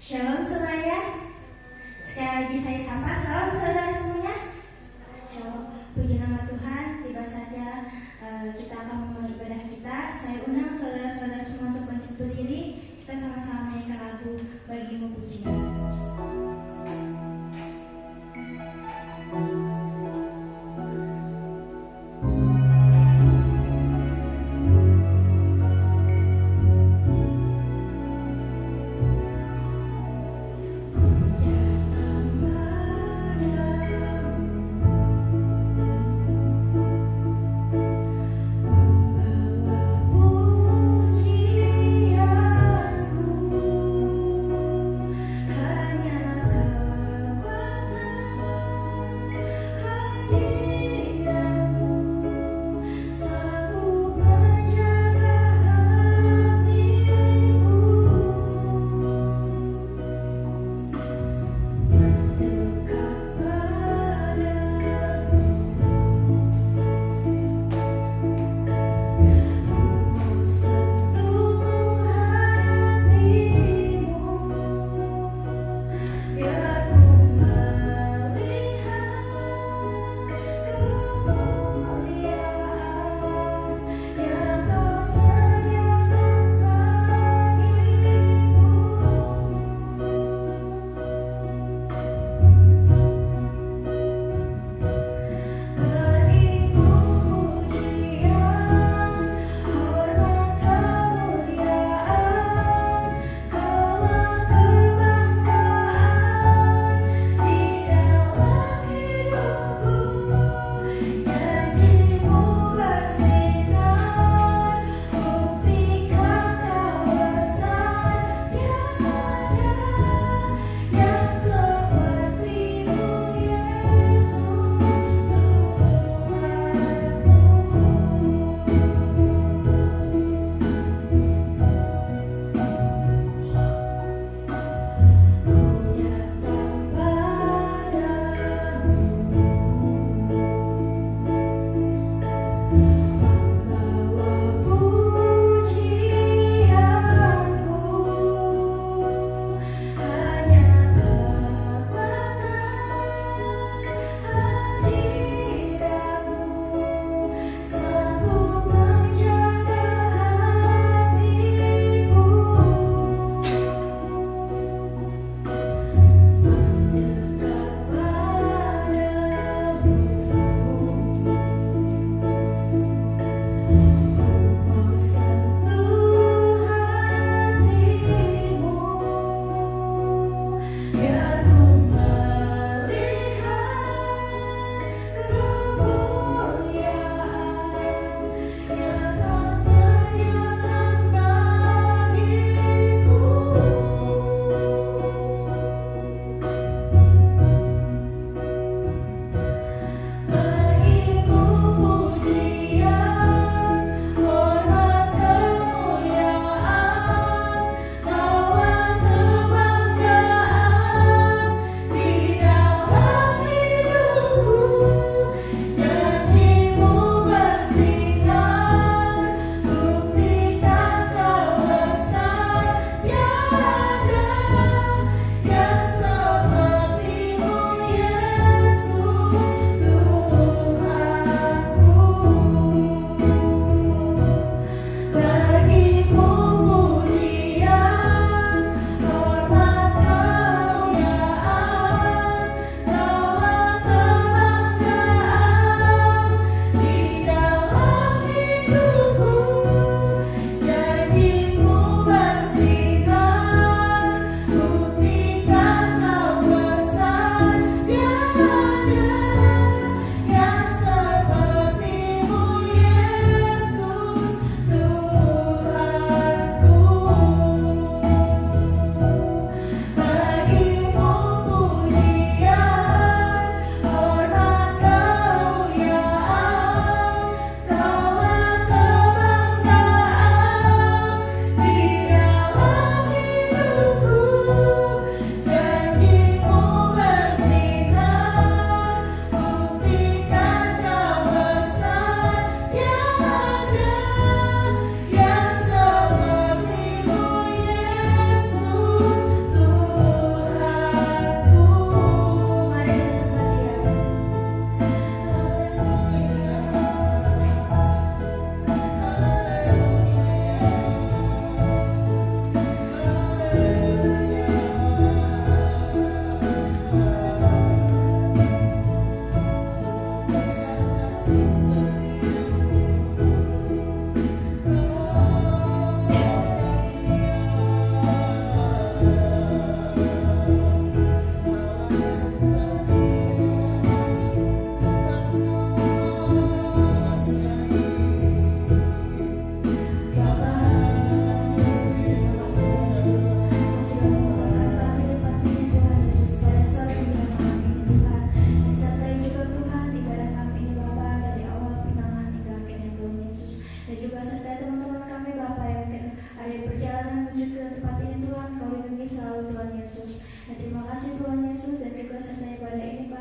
Shalom semuanya. Sekali lagi saya sapa, salam saudara semuanya. Shalom, puji nama Tuhan. Tiba saja kita akan memulai ibadah kita. Saya undang saudara-saudara semua untuk bangkit berdiri. Kita sama-sama menyanyikan lagu Bagimu Pujian. Pujianku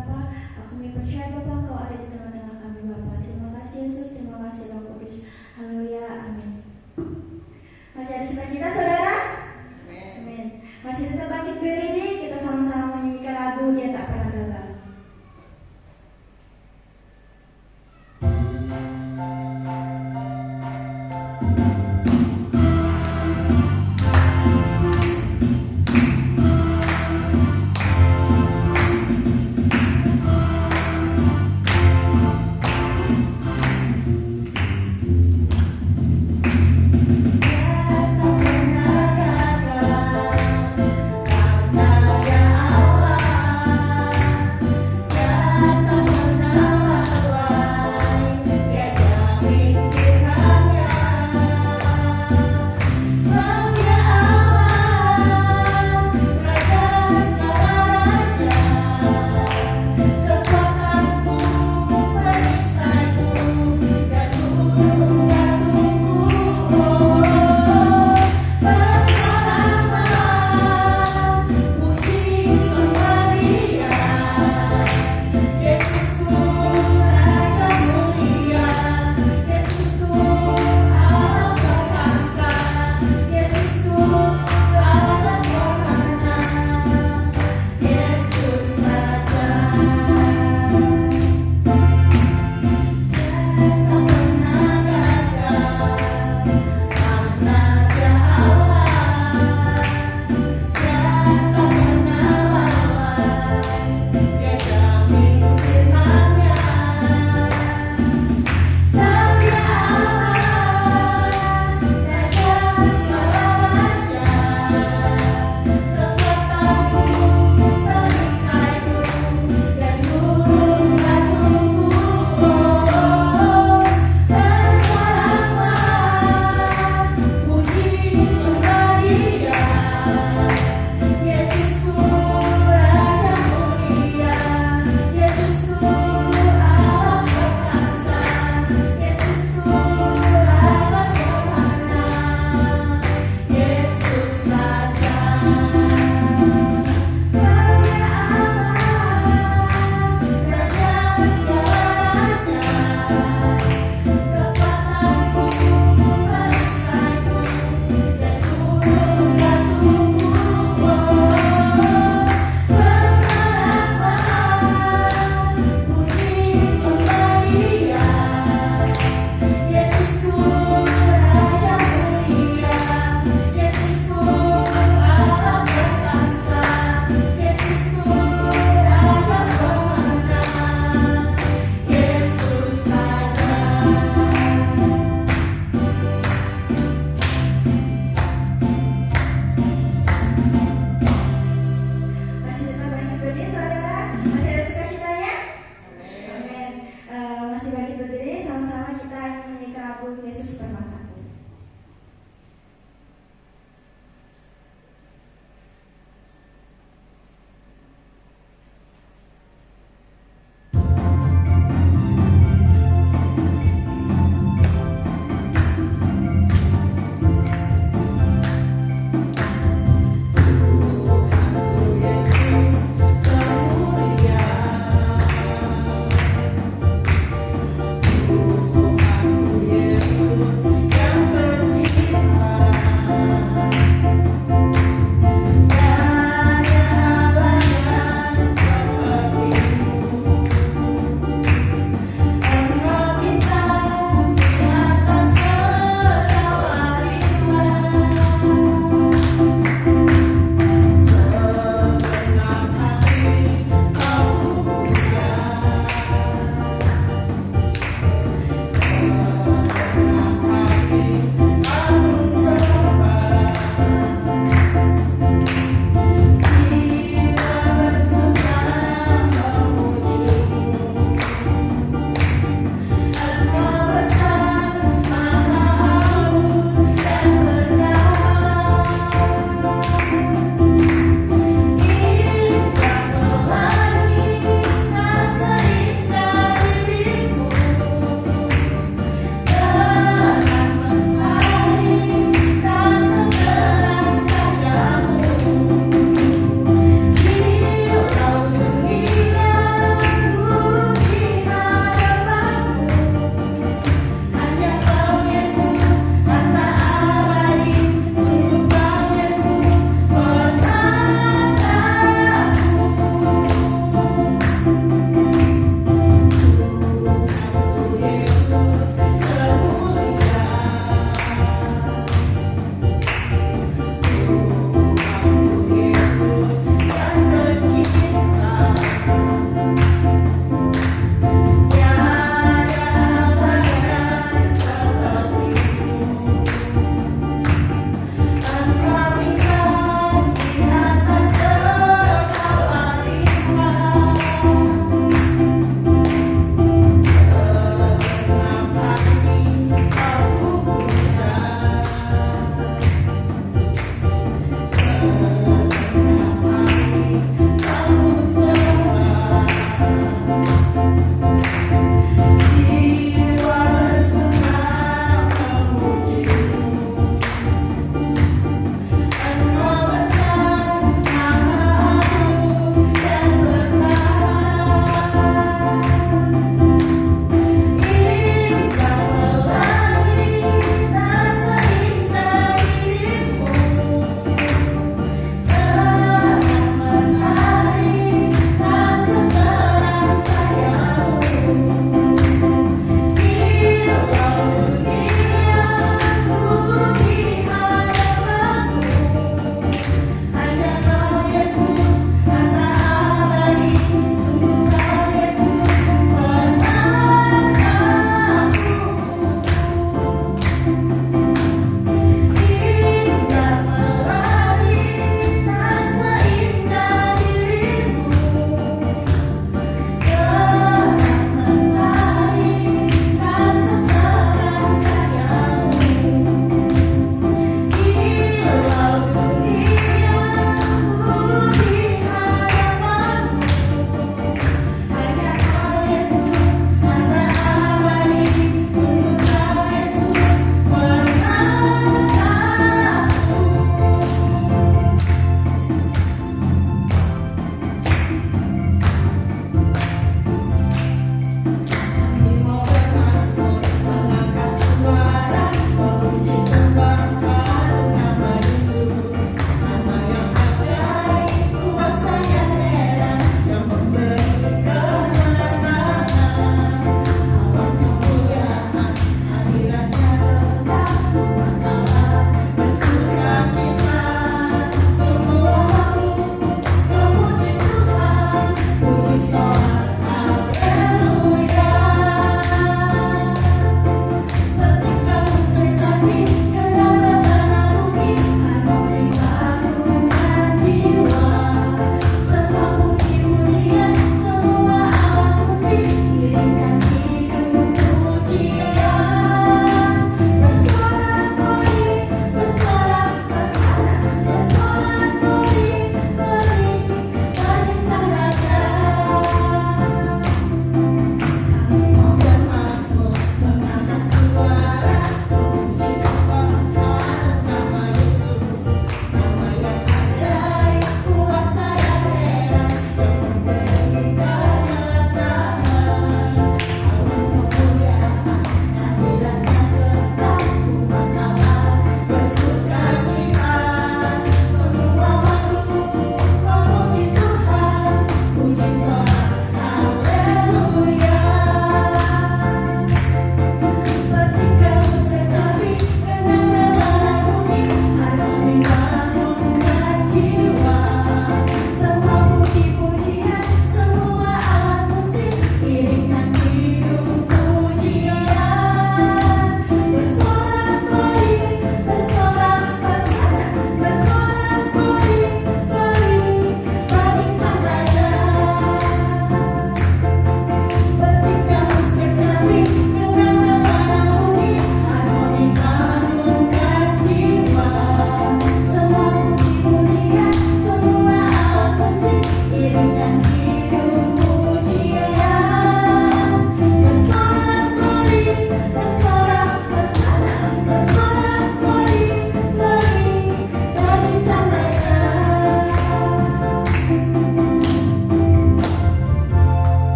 Bapa. Kami percaya Bapa Engkau ada di tengah-tengah kami Bapa. Terima kasih Yesus, terima kasih Roh Kudus. Haleluya, amin. Masih ada sukacita saudara? Amin. Masih tetap bangkit berdiri, kita sama-sama menyanyikan lagu Dia Tak Pernah Gagal.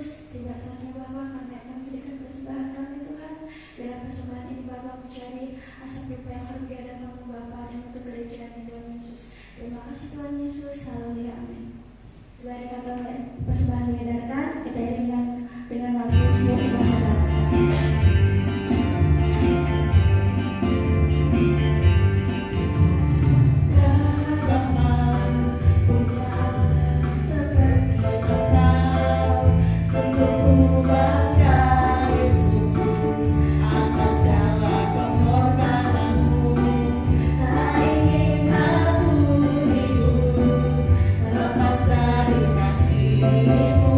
Yesus, tiba saatnya Bapa kami akan memberikan persembahan kami Tuhan. Dalam persembahan ini Bapa menjadi asap dupa yang harus di hadapan-Mu Bapa dan untuk gereja Tuhan Yesus. Terima kasih Tuhan Yesus, haleluya, amin. Setelah kata persembahan diedarkan, kita iringan dengan lagu Siap Ibadah. Kasih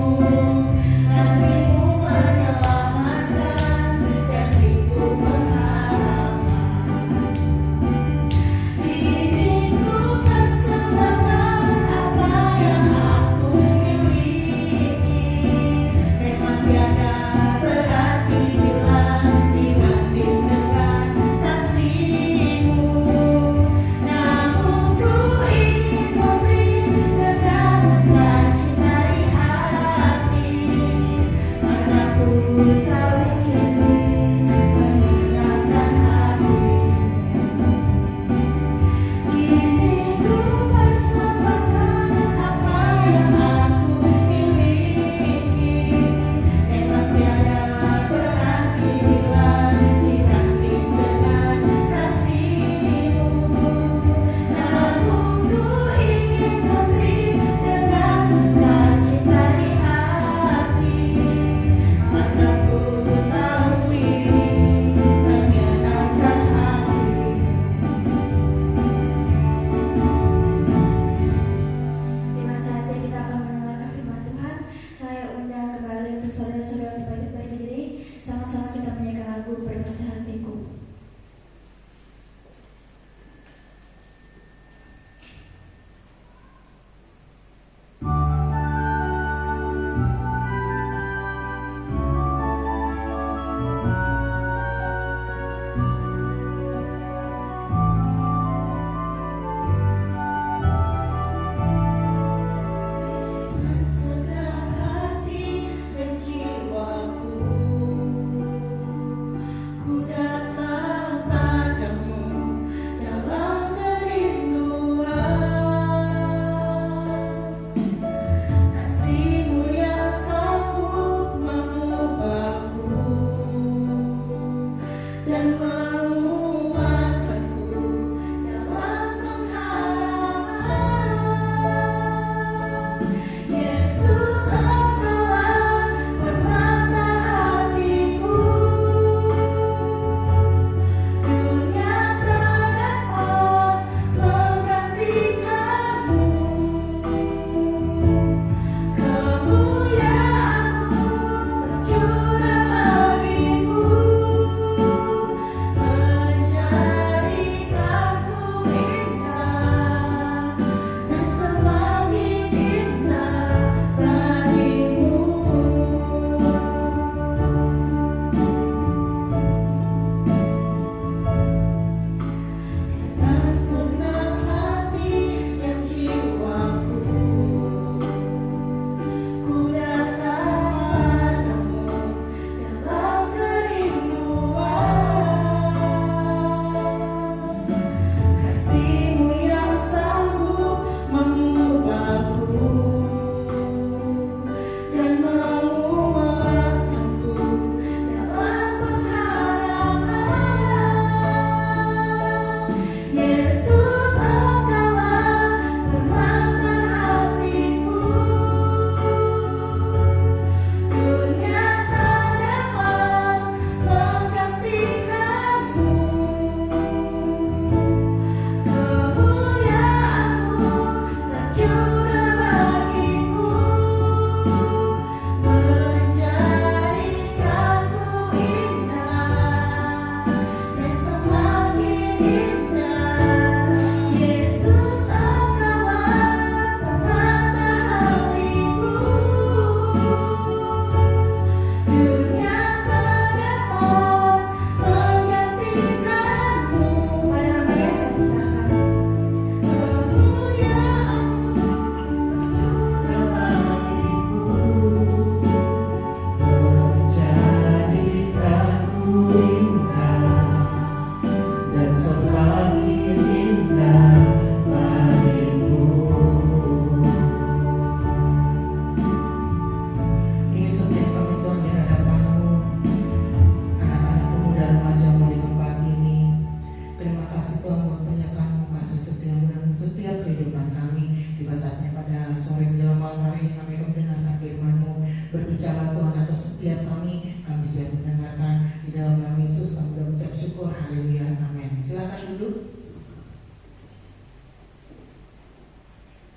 setiap kami siap mendengarkan. Di dalam nama Yesus kami mengucap syukur. Haleluya, amin. Silakan duduk.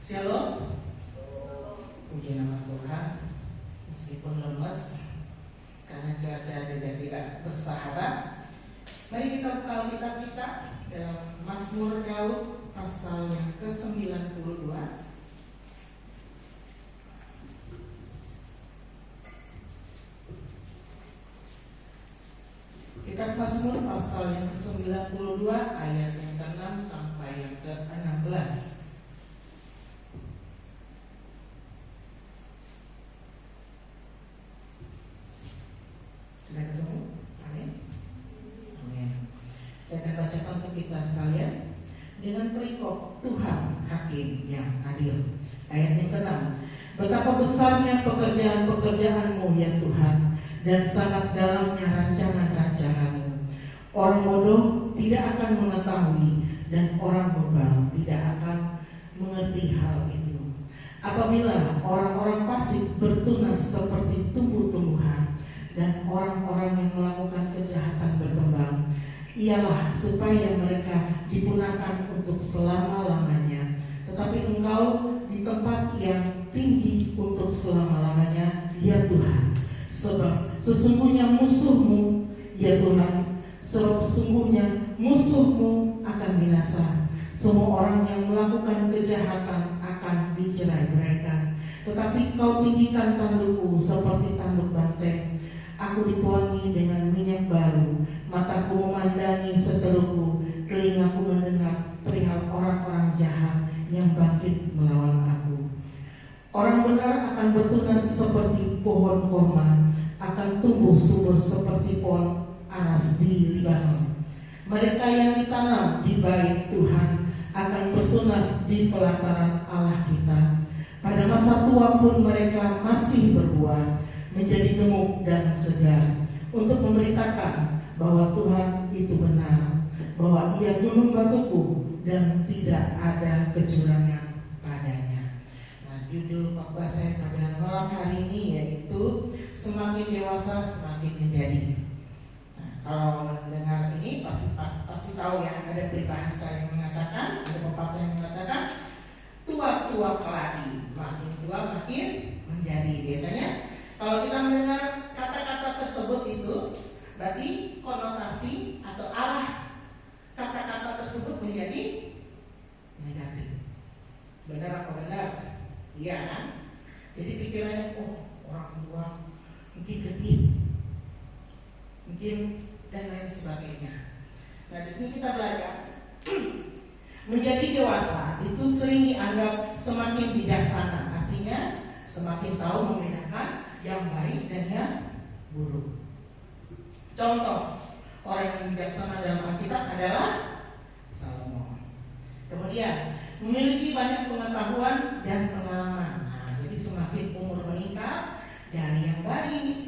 Shalom. Puji nama Tuhan. Meskipun lemes karena cuaca tidak bersahabat, mari kita buka Alkitab kita dalam Mazmur Daud pasal yang ke-92. Kitab Mazmur pasal yang ke-92 ayat yang ke-6 sampai yang ke-16. Sudah ketemu? Amin. Amin. Saya akan bacakan untuk kita sekalian dengan perikop Tuhan Hakim yang adil. Ayat yang ke-6. Betapa besarnya pekerjaan-pekerjaan-Mu ya Tuhan, dan sangat dalamnya rancangan-rancangan-Mu. Orang bodoh tidak akan mengetahui, dan orang bebal tidak akan mengerti hal itu. Apabila orang-orang fasik bertunas seperti tumbuh-tumbuhan, dan orang-orang yang melakukan kejahatan berkembang, ialah supaya mereka dipunahkan untuk selama-lamanya. Tetapi Engkau di tempat yang tinggi untuk selama-lamanya, ya Tuhan. Sebab sesungguhnya musuh-Mu, ya Tuhan, sesungguhnya musuh-Mu akan binasa. Semua orang yang melakukan kejahatan akan dicerai-beraikan. Tetapi Kau tinggikan tandukku seperti tanduk banteng. Aku dituangi dengan minyak baru, mataku memandangi seteruku, telingaku mendengar perihal orang-orang jahat yang bangkit melawan aku. Orang benar akan bertunas seperti pohon korma, akan tumbuh subur seperti pohon aras di Libanon. Mereka yang ditanam di bait Tuhan akan bertunas di pelataran Allah kita. Pada masa tua pun mereka masih berbuah, menjadi gemuk dan segar, untuk memberitakan bahwa Tuhan itu benar, bahwa Ia gunung batuku dan tidak ada kecurangan padanya. Nah, judul khotbah saya pada malam hari ini yaitu semakin dewasa semakin menjadi. Nah, kalau mendengar ini pasti tahu ya, ada peribahasa yang mengatakan, ada pepatah yang mengatakan tua-tua keladi, makin tua makin menjadi. Biasanya kalau kita mendengar kata-kata tersebut itu berarti konotasi atau arah kata-kata tersebut menjadi negatif. Benar apa benar? Iya kan? Jadi pikirannya, orang tua mungkin getih, mungkin dan lain sebagainya. Nah, di sini kita belajar menjadi dewasa itu sering dianggap semakin bijaksana. Artinya semakin tahu membedakan yang baik dan yang buruk. Contoh orang yang bijaksana dalam Alkitab adalah Salomo. Kemudian memiliki banyak pengetahuan dan pengalaman. Nah, jadi semakin umur meningkat, dari yang bayi,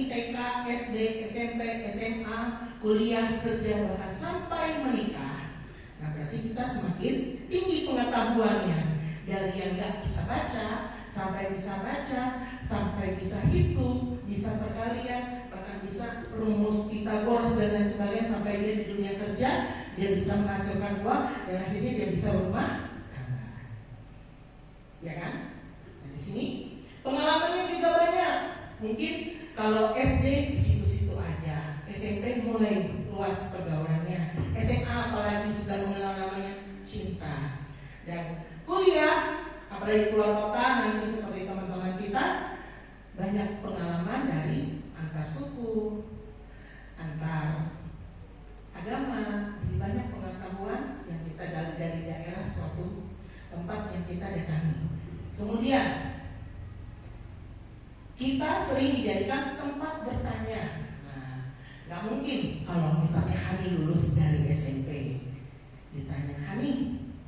TK, SD, SMP, SMA, kuliah, kerja, bahkan sampai menikah. Nah, berarti kita semakin tinggi pengetahuannya. Dari yang gak bisa baca sampai bisa baca, sampai bisa hitung, bisa perkalian, bahkan bisa rumus Pythagoras dan lain sebagainya, sampai dia di dunia kerja, dia bisa menghasilkan uang dan akhirnya dia bisa rumah tangga. Ya kan? Nah, di sini pengalamannya juga banyak. Mungkin kalau SD di situ-situ aja, SMP mulai luas pergaulannya, SMA apalagi sudah mengenal namanya cinta, dan kuliah apalagi keluar kota nanti seperti teman-teman kita, banyak pengalaman dari antar suku, antar agama, jadi banyak pengetahuan yang kita gali dari daerah suatu tempat yang kita datangi. Kemudian kita sering dijadikan tempat bertanya. Nah, gak mungkin kalau misalnya Hani lulus dari SMP ditanya,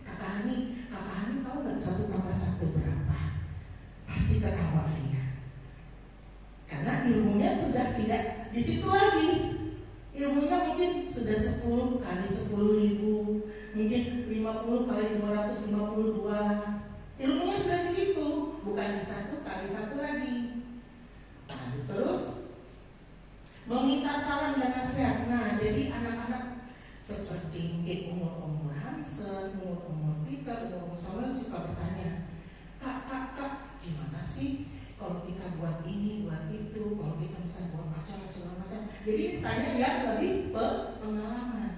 Kakak Hani tahu nggak 1+1 berapa? Pasti ketawa dia. Karena ilmunya sudah tidak di situ lagi. Ilmunya mungkin sudah 10 kali 10.000, mungkin 50 kali 252. Ilmunya sudah di situ, bukan di 1 kali 1 lagi. Nah, Jadi ditanya yang lebih pengalaman.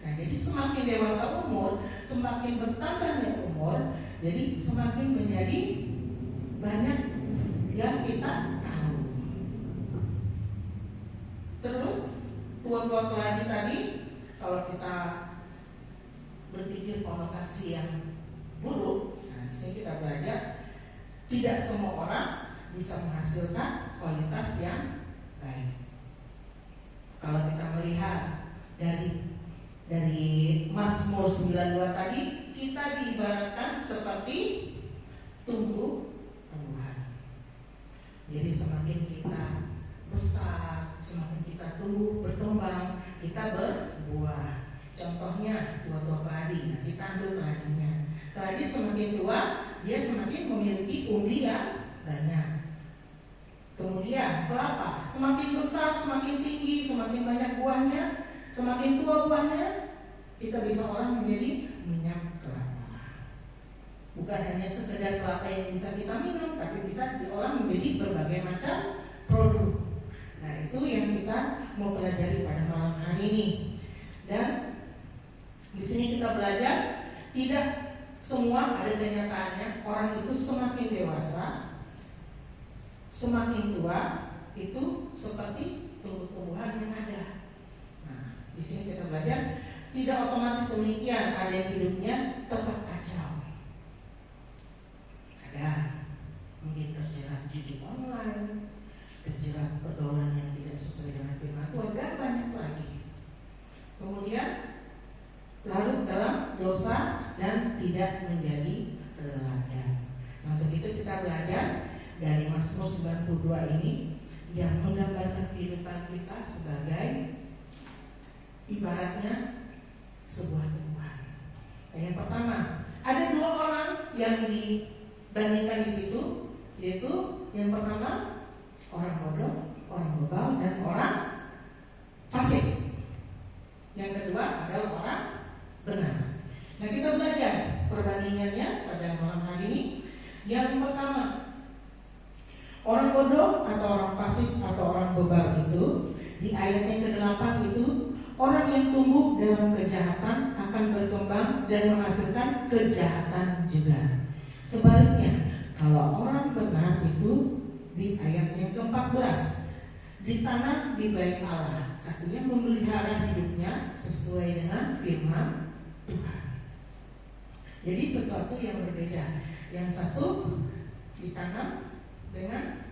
Nah, jadi semakin dewasa umur, semakin bertambahnya umur, jadi semakin menjadi banyak yang kita tahu. Terus tua-tua keladi tadi, kalau kita berpikir konotasi yang buruk, nah di sini kita belajar tidak semua orang bisa menghasilkan kualitas yang baik. Kalau kita melihat dari Mazmur 92 tadi, kita diibaratkan seperti tumbuh-tumbuhan. Jadi semakin kita besar, semakin kita tumbuh, berkembang, kita berbuah. Contohnya tua-tua padi, nah kita ambil padinya. Keladi semakin tua, dia semakin memiliki umbi yang banyak. Kemudian kelapa, semakin besar, semakin tinggi, semakin banyak buahnya, semakin tua buahnya, kita bisa olah menjadi minyak kelapa. Bukan hanya sekedar kelapa yang bisa kita minum, tapi bisa diolah menjadi berbagai macam produk. Nah, itu yang kita mau pelajari pada malam hari ini. Dan di sini kita belajar tidak semua ada kenyataannya orang itu semakin dewasa, semakin tua itu seperti tumbuh-tumbuhan yang ada. Nah, di sini kita belajar tidak otomatis demikian. Ada yang hidupnya tetap kacau. Ada mungkin terjerat judi online, terjerat pergaulan yang tidak sesuai dengan firman Tuhan, dan banyak lagi. Kemudian larut dalam dosa dan tidak menjadi teladan. Nah, untuk itu kita belajar dari Mazmur 92 ini yang menggambarkan kehidupan kita sebagai ibaratnya sebuah tumbuhan. Nah, yang pertama, ada dua orang yang dibandingkan di situ, yaitu yang pertama orang bodoh, orang bebal, dan orang fasik. Yang kedua adalah orang benar. Nah, kita belajar perbandingannya pada malam hari ini. Yang pertama, orang bodoh atau orang fasik atau orang bebal itu di ayat yang ke-8 itu orang yang tumbuh dalam kejahatan akan berkembang dan menghasilkan kejahatan juga. Sebaliknya, kalau orang benar itu di ayat yang ke-14 ditanam di bait Allah, artinya memelihara hidupnya sesuai dengan firman Tuhan. Jadi sesuatu yang berbeda. Yang satu ditanam dengan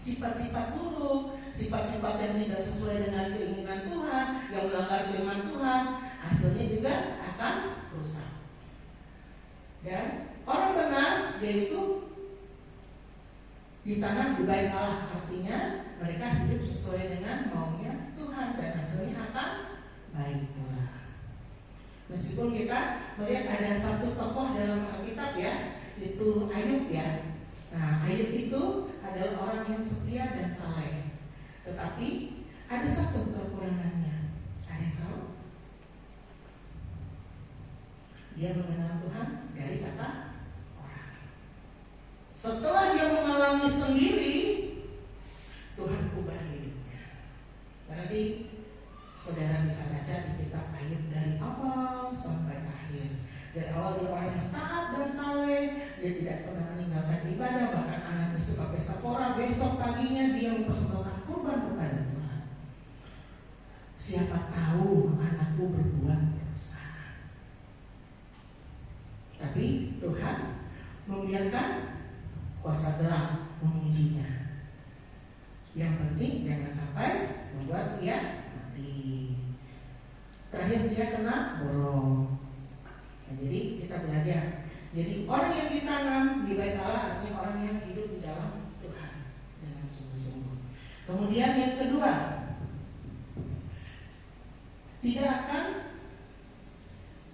sifat-sifat buruk, sifat-sifat yang tidak sesuai dengan keinginan Tuhan, yang melanggar firman Tuhan, hasilnya juga akan rusak. Dan orang benar yaitu ditanam di bait Allah, artinya mereka hidup sesuai dengan maunya Tuhan dan hasilnya akan baik pula. Meskipun kita melihat ada satu tokoh dalam Alkitab ya, itu Ayub ya. Nah, Ayub itu adalah orang yang setia dan saleh. Tetapi ada satu kekurangannya. Ada yang tahu? Dia mengenal Tuhan dari kata orang. Setelah dia mengalami sendiri, Tuhan ubah hidupnya. Nanti saudara bisa baca di kitab Ayub dari awal sampai akhir. Dari awal dia orang yang taat dan saleh, dia tidak pernah meninggalkan ibadah, bahkan anaknya suka pesta pora, besok paginya dia mempersembahkan kurban kepada Tuhan. Siapa tahu anakku berbuat dosa. Tapi Tuhan membiarkan kuasa gelap mengujinya. Yang penting jangan sampai membuat dia mati. Terakhir dia kena borong. Nah, jadi kita belajar. Jadi orang yang ditanam di bait Allah artinya orang yang hidup di dalam Tuhan dengan sungguh-sungguh. Kemudian yang kedua, tidak akan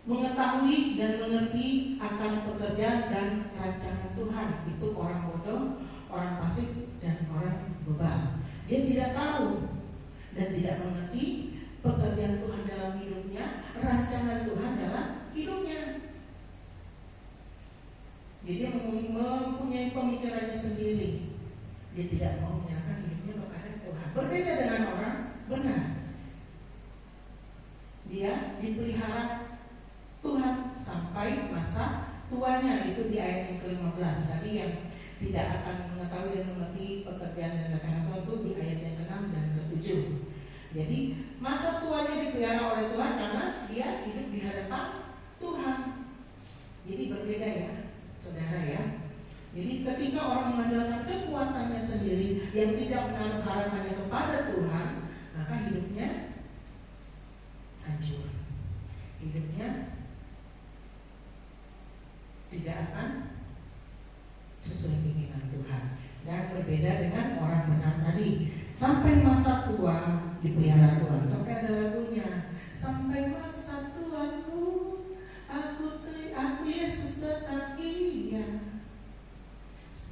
mengetahui dan mengerti akan pekerjaan dan rancangan Tuhan. Itu orang bodoh, orang fasik, dan orang bebal. Dia tidak tahu dan tidak mengerti pekerjaan Tuhan dalam hidupnya, rancangan Tuhan dalam hidupnya. Jadi dia mempunyai pemikirannya sendiri. Dia tidak mau menyerahkan hidupnya kepada Tuhan. Berbeda dengan orang di ayat yang ke-15 tadi, yang tidak akan mengetahui dan mengerti pekerjaan dan rencana Tuhan itu di ayat yang ke-6 dan ke-7. Jadi masa tuanya dipelihara oleh Tuhan karena dia hidup di hadapan Tuhan. Jadi berbeda ya, saudara ya. Jadi ketika orang mengandalkan kekuatannya sendiri yang tidak menaruh harapannya kepada Tuhan, maka hidupnya hancur. Hidupnya tidak akan sesuai keinginan Tuhan. Dan berbeda dengan orang benar tadi, sampai masa tua dipelihara Tuhan. Sampai ada lagunya, sampai masa tuaku aku Yesus tetap iya.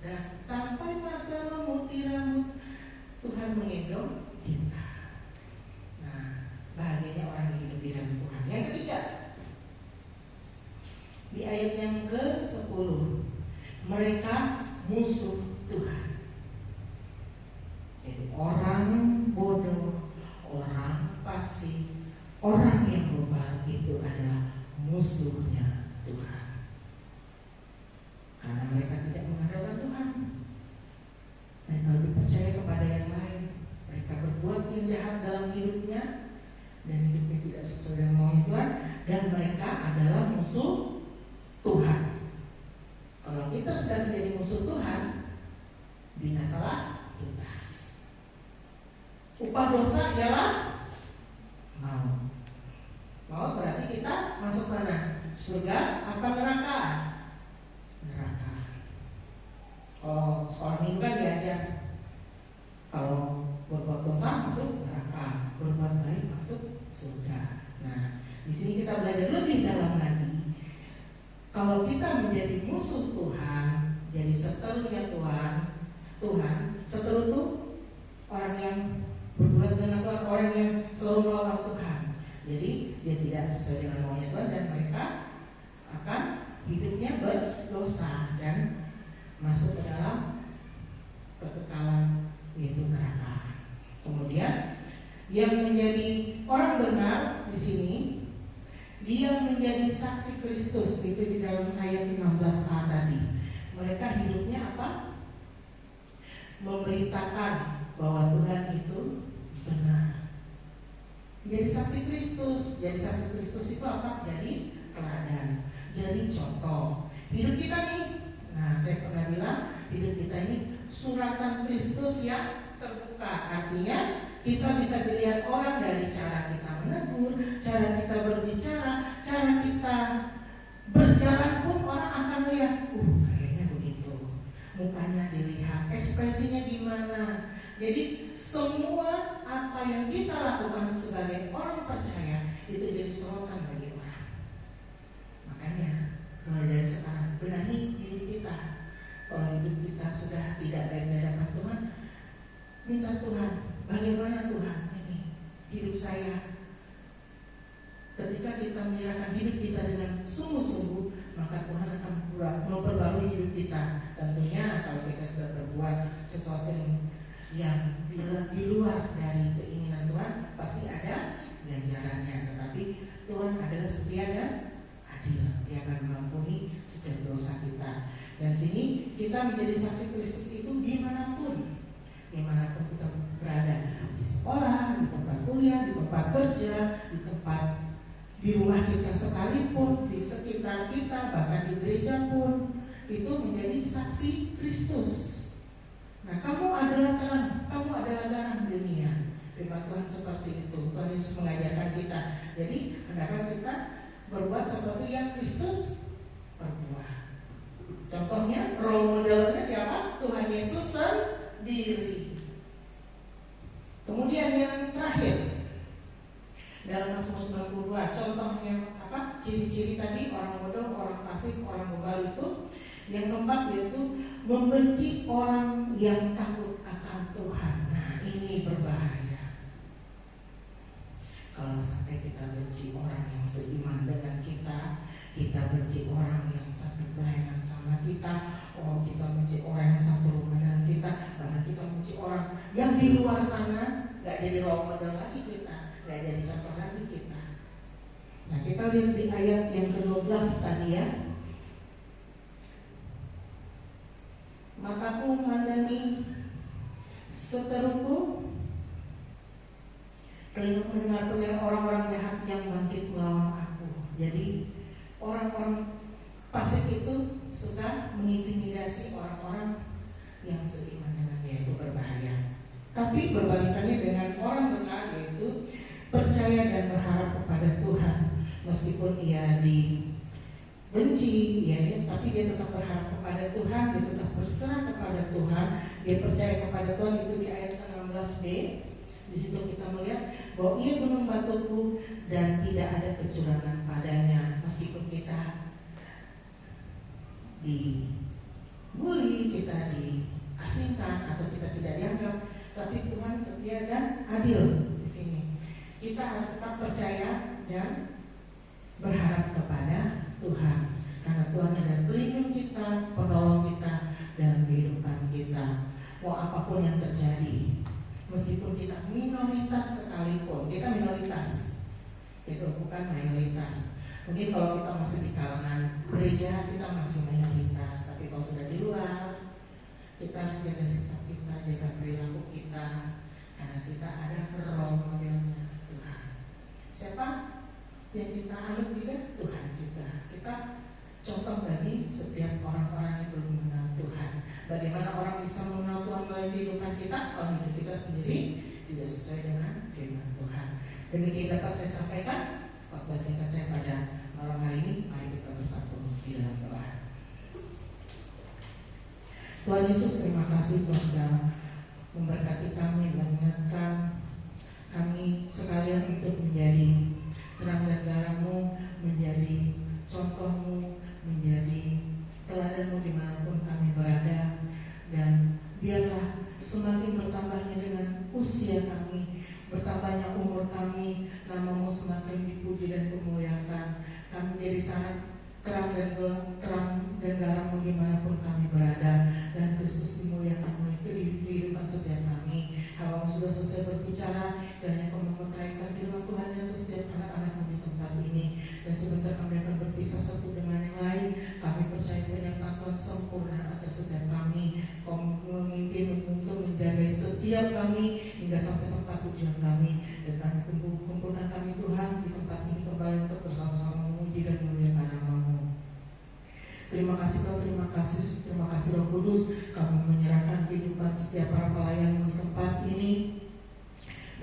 Dan sampai masa memutih rambut Tuhan menggendong kita. Nah, bahagianya orang yang hidup di dalam Tuhan. Yang ketiga, di ayat yang ke-10, mereka musuh Tuhan. Jadi orang bodoh, orang fasik, orang yang bebal itu adalah musuhnya Tuhan. Karena mereka tidak mengandalkan Tuhan. Mereka lebih percaya kepada yang lain. Mereka berbuat yang jahat dalam hidupnya, dan hidupnya tidak sesuai dengan maunya Tuhan. Dan mereka adalah musuh Tuhan. Kalau kita sudah menjadi musuh Tuhan, binasalah kita. Upah dosa ialah maut. Maut berarti kita masuk mana? Surga apa neraka? Neraka. Kalau sekolah minggu kan diajar, kalau berbuat dosa masuk neraka, berbuat baik masuk surga. Nah, di sini kita belajar lebih dalam lagi. Kalau kita menjadi musuh Tuhan, jadi seterunya Tuhan, seteru itu orang yang berbuat dengan Tuhan, orang yang selalu melawan Tuhan. Jadi dia tidak sesuai dengan maunya Tuhan, dan mereka akan hidupnya berdosa dan masuk ke dalam kekekalan, yaitu neraka. Kemudian yang menjadi orang benar di sini, dia menjadi saksi Kristus, itu di dalam ayat 15a tadi. Mereka hidupnya apa? Memberitakan bahwa Tuhan itu benar. Jadi saksi Kristus. Jadi saksi Kristus itu apa? Jadi teladan, jadi contoh. Hidup kita nih, nah saya pernah bilang, hidup kita ini suratan Kristus yang terbuka. Artinya kita bisa dilihat orang dari cara kita menegur, cara kita berbicara, cara kita berjalan pun orang akan melihat, kayaknya begitu. Mukanya dilihat, ekspresinya gimana. Jadi semua apa yang kita lakukan sebagai orang percaya itu jadi sorotan bagi orang. Makanya mulai dari sekarang benahi diri kita. Kalau hidup kita sudah tidak baik di hadapan Tuhan, minta Tuhan, bagaimana Tuhan ini hidup saya. Ketika kita menyerahkan hidup kita dengan sungguh-sungguh, maka Tuhan akan memperbarui hidup kita. Tentunya kalau kita sudah berbuat sesuatu yang di luar dari keinginan Tuhan, pasti ada ganjarannya. Tetapi Tuhan adalah setia dan adil. Dia akan mengampuni setiap dosa kita. Dan sini kita menjadi saksi Kristus itu dimanapun kita berada, di sekolah, di tempat kuliah, di tempat kerja, di rumah kita sekalipun, di sekitar kita, bahkan di gereja pun, itu menjadi saksi Kristus. Nah, kamu adalah terang, kamu adalah garam dunia. Firman Tuhan seperti itu. Tuhan Yesus mengajarkan kita. Jadi hendaklah kita berbuat seperti yang Kristus berbuat. Contohnya, role modelnya siapa? Tuhan Yesus sendiri. Kemudian yang terakhir, dalam Mazmur 92, contohnya apa? Ciri-ciri tadi, orang bodoh, orang fasik, orang bebal itu. Yang keempat yaitu membenci orang yang takut akan Tuhan. Nah, ini berbahaya. Kalau sampai kita benci orang yang seiman dengan kita benci orang yang satu pelayanan sama kita, kita benci orang yang satu rumah dengan kita, bahkan kita benci orang yang di luar sana, gak jadi role model lagi kita, gak jadi contoh lagi kita. Nah, kita lihat di ayat yang ke-12 tadi ya. aku memandangi seteruku, telingaku mendengar orang-orang jahat yang bangkit melawan aku. Jadi orang-orang fasik itu suka mengintimidasi orang-orang yang seiman dengan dia, itu berbahaya. Tapi berbalikannya dengan orang benar, yaitu percaya dan berharap kepada Tuhan, meskipun ia dibenci, ya, tapi dia tetap berharap kepada Tuhan, dia tetap berserah kepada Tuhan, dia percaya kepada Tuhan. Itu di ayat 16b. Di situ kita melihat bahwa ia gunung batuku dan tidak ada kecurangan padanya. Meskipun kita dibully, kita diasingkan atau kita tidak dianggap, tapi Tuhan setia dan adil di sini. Kita harus tetap percaya dan berharap kepada Tuhan, karena Tuhan adalah pelindung kita, penolong kita dalam kehidupan kita. Mau apapun yang terjadi, meskipun kita minoritas sekalipun, kita minoritas, itu bukan mayoritas. Mungkin kalau kita masih di kalangan gereja, kita masih mayoritas. Tapi kalau sudah di luar, kita harus jaga sikap kita, jaga perilaku kita, karena kita ada role modelnya Tuhan. Siapa yang kita anut juga? Tuhan juga. Kita contoh bagi setiap orang-orang yang belum mengenal Tuhan. Bagaimana orang bisa mengenal Tuhan melalui kehidupan kita kalau hidup kita sendiri tidak sesuai dengan firman Tuhan. Demikian dapat saya sampaikan khotbah singkat saya pada malam hari ini. Mari kita bersatu di dalam doa. Tuhan Yesus, terima kasih Tuhan sudah memberkati kami, mengingatkan kami sekalian untuk menjadi terang dan garam-Mu, menjadi contoh-Mu, menjadi teladan-Mu dimanapun kami berada. Dan biarlah semakin bertambahnya dengan usia kami, bertambahnya umur kami, nama-Mu semakin dipuji dan dimuliakan. Kami menjadi terang dan garam-Mu dimanapun kami berada, dan Kristus dimuliakan itu di kehidupan setiap kami. Hamba-Mu sudah selesai berbicara, kiranya Kau memperkatakan firman Tuhan yang setiap anak-anak-Mu di tempat ini. Dan sebentar kami akan berpisah satu dengan yang lain. Kami percaya penyertaan Tuhan sempurna atas setiap kami. Kau memimpin untuk menjaga setiap kami hingga sampai tempat tujuan kami. Dan kami kumpulkan kami Tuhan di tempat ini kembali untuk bersama-sama memuji dan memuliakan nama-Mu. Terima kasih Tuhan, terima kasih Roh Kudus. Kami menyerahkan kehidupan setiap para pelayan di tempat ini,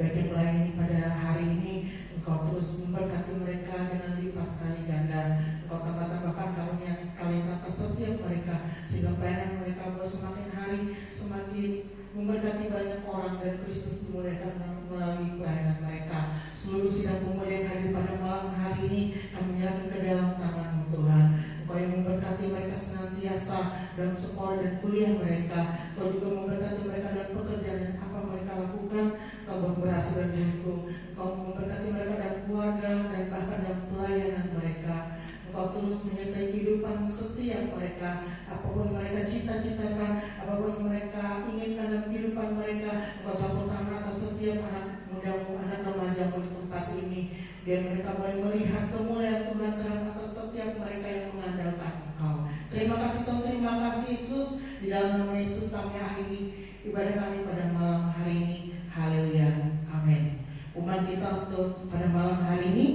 baik yang melayani pada hari ini. Engkau terus memberkati mereka dengan lipat kali ganda. Engkau tambah-tambahkan karunia kalian atas setiap mereka, sehingga pelayanan mereka boleh semakin hari semakin memberkati banyak orang, dan Kristus dimuliakan melalui pelayanan mereka. Seluruh sidang pemuda yang hadir pada malam hari ini kami menyerahkan ke dalam tangan-Mu Tuhan. Engkau yang memberkati mereka senantiasa dalam sekolah dan kuliah mereka. Engkau juga memberkati mereka dalam pekerjaan dan apa mereka lakukan. Engkau buat berhasil dan beruntung. Engkau memberkati mereka dalam keluarga dan bahkan dalam pelayanan mereka. Engkau terus menyertai kehidupan setiap mereka. Apapun mereka cita-citakan, apapun mereka inginkan dalam kehidupan mereka, Engkau campur tangan atas setiap anak muda-Mu, anak remaja-Mu di tempat ini. Biar mereka boleh melihat kemuliaan Tuhan terang atas setiap mereka yang mengandalkan Engkau. Terima kasih Tuhan, terima kasih Yesus. Di dalam nama Yesus kami akhiri ibadah kami pada malam hari ini. Haleluya, amin. Umat kita untuk pada malam hari ini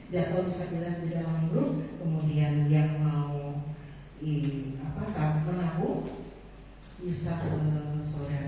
jadwal bisa dilihat di dalam grup. Kemudian yang mau menabung bisa ke saudara